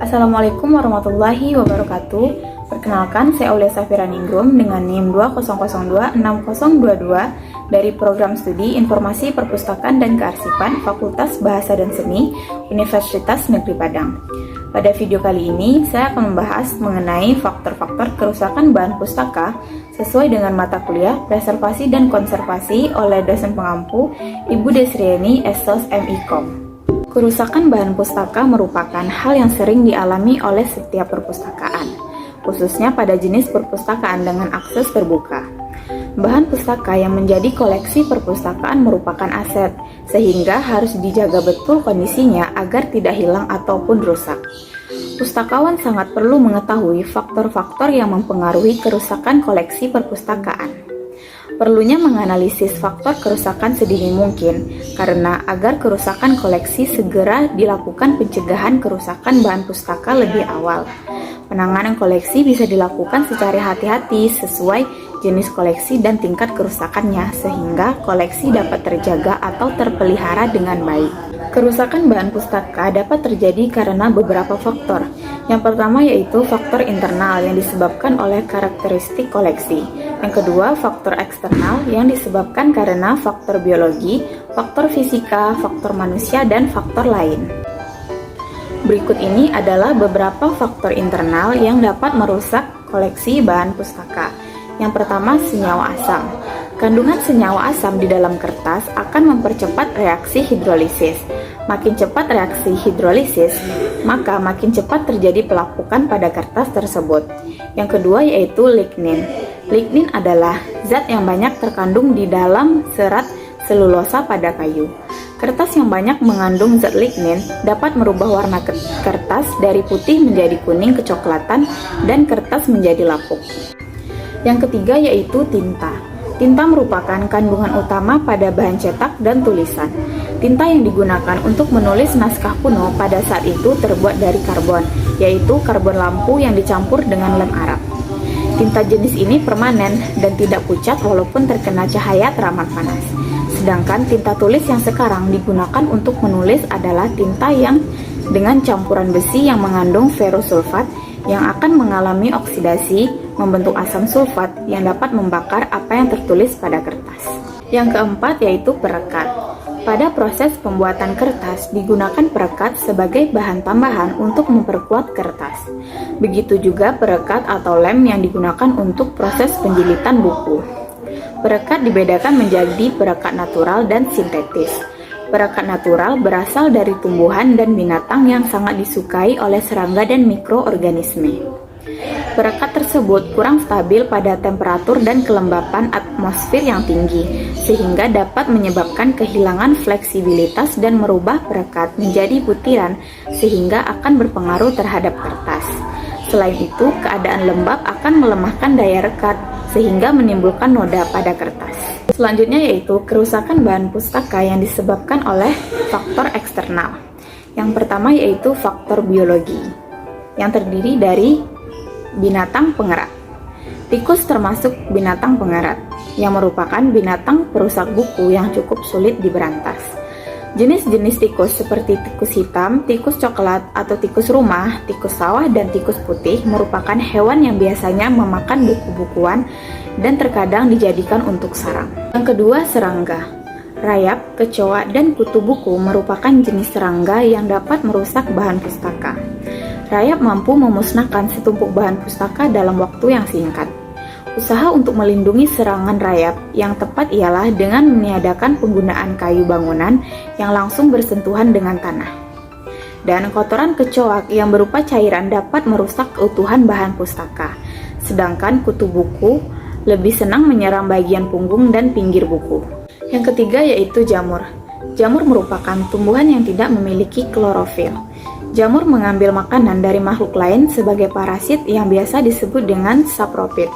Assalamualaikum warahmatullahi wabarakatuh. Perkenalkan, saya Aulia Safira Ningrum dengan NIM 20026022 dari Program Studi Informasi Perpustakaan dan Kearsipan Fakultas Bahasa dan Seni Universitas Negeri Padang. Pada video kali ini, saya akan membahas mengenai faktor-faktor kerusakan bahan pustaka sesuai dengan mata kuliah Preservasi dan Konservasi oleh dosen pengampu Ibu Desriani Essos MIKOM. Kerusakan bahan pustaka merupakan hal yang sering dialami oleh setiap perpustakaan, khususnya pada jenis perpustakaan dengan akses terbuka. Bahan pustaka yang menjadi koleksi perpustakaan merupakan aset, sehingga harus dijaga betul kondisinya agar tidak hilang ataupun rusak. Pustakawan sangat perlu mengetahui faktor-faktor yang mempengaruhi kerusakan koleksi perpustakaan. Perlunya menganalisis faktor kerusakan sedini mungkin, karena agar kerusakan koleksi segera dilakukan pencegahan kerusakan bahan pustaka lebih awal. Penanganan koleksi bisa dilakukan secara hati-hati sesuai jenis koleksi dan tingkat kerusakannya, sehingga koleksi dapat terjaga atau terpelihara dengan baik. Kerusakan bahan pustaka dapat terjadi karena beberapa faktor. Yang pertama yaitu faktor internal yang disebabkan oleh karakteristik koleksi. Yang kedua, faktor eksternal yang disebabkan karena faktor biologi, faktor fisika, faktor manusia, dan faktor lain. Berikut ini adalah beberapa faktor internal yang dapat merusak koleksi bahan pustaka. Yang pertama, senyawa asam. Kandungan senyawa asam di dalam kertas akan mempercepat reaksi hidrolisis. Makin cepat reaksi hidrolisis, maka makin cepat terjadi pelapukan pada kertas tersebut. Yang kedua yaitu lignin. Lignin adalah zat yang banyak terkandung di dalam serat selulosa pada kayu. Kertas yang banyak mengandung zat lignin dapat merubah warna kertas dari putih menjadi kuning kecoklatan dan kertas menjadi lapuk. Yang ketiga yaitu tinta. Tinta merupakan kandungan utama pada bahan cetak dan tulisan. Tinta yang digunakan untuk menulis naskah kuno pada saat itu terbuat dari karbon, yaitu karbon lampu yang dicampur dengan lem Arab. Tinta jenis ini permanen dan tidak pucat walaupun terkena cahaya teramat panas. Sedangkan tinta tulis yang sekarang digunakan untuk menulis adalah tinta yang dengan campuran besi yang mengandung ferrosulfat yang akan mengalami oksidasi, membentuk asam sulfat yang dapat membakar apa yang tertulis pada kertas. Yang keempat yaitu perekat. Pada proses pembuatan kertas digunakan perekat sebagai bahan tambahan untuk memperkuat kertas. Begitu juga perekat atau lem yang digunakan untuk proses penjilitan buku. Perekat dibedakan menjadi perekat natural dan sintetis. Perekat natural berasal dari tumbuhan dan binatang yang sangat disukai oleh serangga dan mikroorganisme. Perekat tersebut kurang stabil pada temperatur dan kelembapan atmosfer yang tinggi, sehingga dapat menyebabkan kehilangan fleksibilitas dan merubah perekat menjadi butiran, sehingga akan berpengaruh terhadap kertas. Selain itu, keadaan lembab akan melemahkan daya rekat, sehingga menimbulkan noda pada kertas. Selanjutnya yaitu kerusakan bahan pustaka yang disebabkan oleh faktor eksternal. Yang pertama yaitu faktor biologi, yang terdiri dari binatang pengerat. Tikus termasuk binatang pengerat, yang merupakan binatang perusak buku yang cukup sulit diberantas. Jenis-jenis tikus seperti tikus hitam, tikus coklat atau tikus rumah, tikus sawah, dan tikus putih merupakan hewan yang biasanya memakan buku-bukuan dan terkadang dijadikan untuk sarang. Yang kedua, serangga. Rayap, kecoa, dan kutu buku merupakan jenis serangga yang dapat merusak bahan pustaka. Rayap mampu memusnahkan setumpuk bahan pustaka dalam waktu yang singkat. Usaha untuk melindungi serangan rayap yang tepat ialah dengan meniadakan penggunaan kayu bangunan yang langsung bersentuhan dengan tanah. Dan kotoran kecoak yang berupa cairan dapat merusak keutuhan bahan pustaka. Sedangkan kutu buku lebih senang menyerang bagian punggung dan pinggir buku. Yang ketiga yaitu jamur. Jamur merupakan tumbuhan yang tidak memiliki klorofil. Jamur mengambil makanan dari makhluk lain sebagai parasit yang biasa disebut dengan sapropit.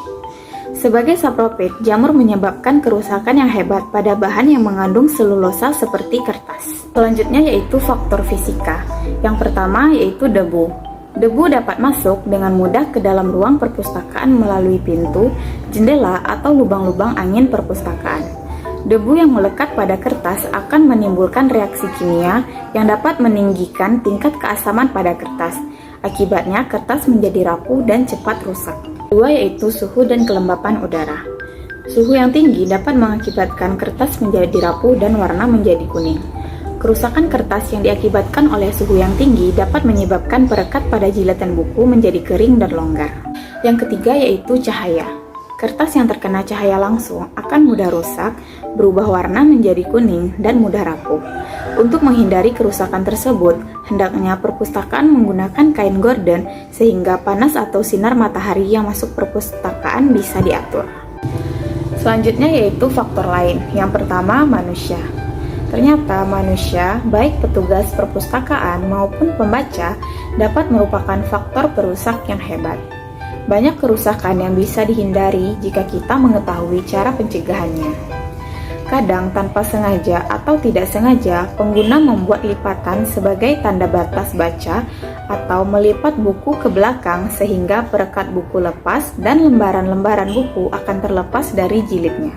Sebagai sapropit, jamur menyebabkan kerusakan yang hebat pada bahan yang mengandung selulosa seperti kertas. Selanjutnya yaitu faktor fisika. Yang pertama yaitu debu. Debu dapat masuk dengan mudah ke dalam ruang perpustakaan melalui pintu, jendela, atau lubang-lubang angin perpustakaan. Debu yang melekat pada kertas akan menimbulkan reaksi kimia yang dapat meninggikan tingkat keasaman pada kertas. Akibatnya, kertas menjadi rapuh dan cepat rusak. Kedua yaitu suhu dan kelembapan udara. Suhu yang tinggi dapat mengakibatkan kertas menjadi rapuh dan warna menjadi kuning. Kerusakan kertas yang diakibatkan oleh suhu yang tinggi dapat menyebabkan perekat pada jilatan buku menjadi kering dan longgar. Yang ketiga yaitu cahaya. Kertas yang terkena cahaya langsung akan mudah rusak, berubah warna menjadi kuning, dan mudah rapuh. Untuk menghindari kerusakan tersebut, hendaknya perpustakaan menggunakan kain gorden sehingga panas atau sinar matahari yang masuk perpustakaan bisa diatur. Selanjutnya yaitu faktor lain. Yang pertama, manusia. Ternyata manusia, baik petugas perpustakaan maupun pembaca, dapat merupakan faktor perusak yang hebat. Banyak kerusakan yang bisa dihindari jika kita mengetahui cara pencegahannya. Kadang tanpa sengaja atau tidak sengaja, pengguna membuat lipatan sebagai tanda batas baca atau melipat buku ke belakang sehingga perekat buku lepas dan lembaran-lembaran buku akan terlepas dari jilidnya.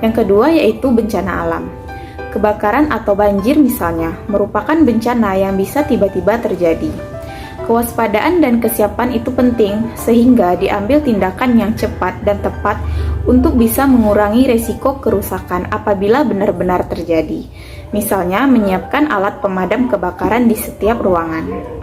Yang kedua yaitu bencana alam. Kebakaran atau banjir misalnya merupakan bencana yang bisa tiba-tiba terjadi. Kewaspadaan dan kesiapan itu penting sehingga diambil tindakan yang cepat dan tepat untuk bisa mengurangi resiko kerusakan apabila benar-benar terjadi. Misalnya menyiapkan alat pemadam kebakaran di setiap ruangan.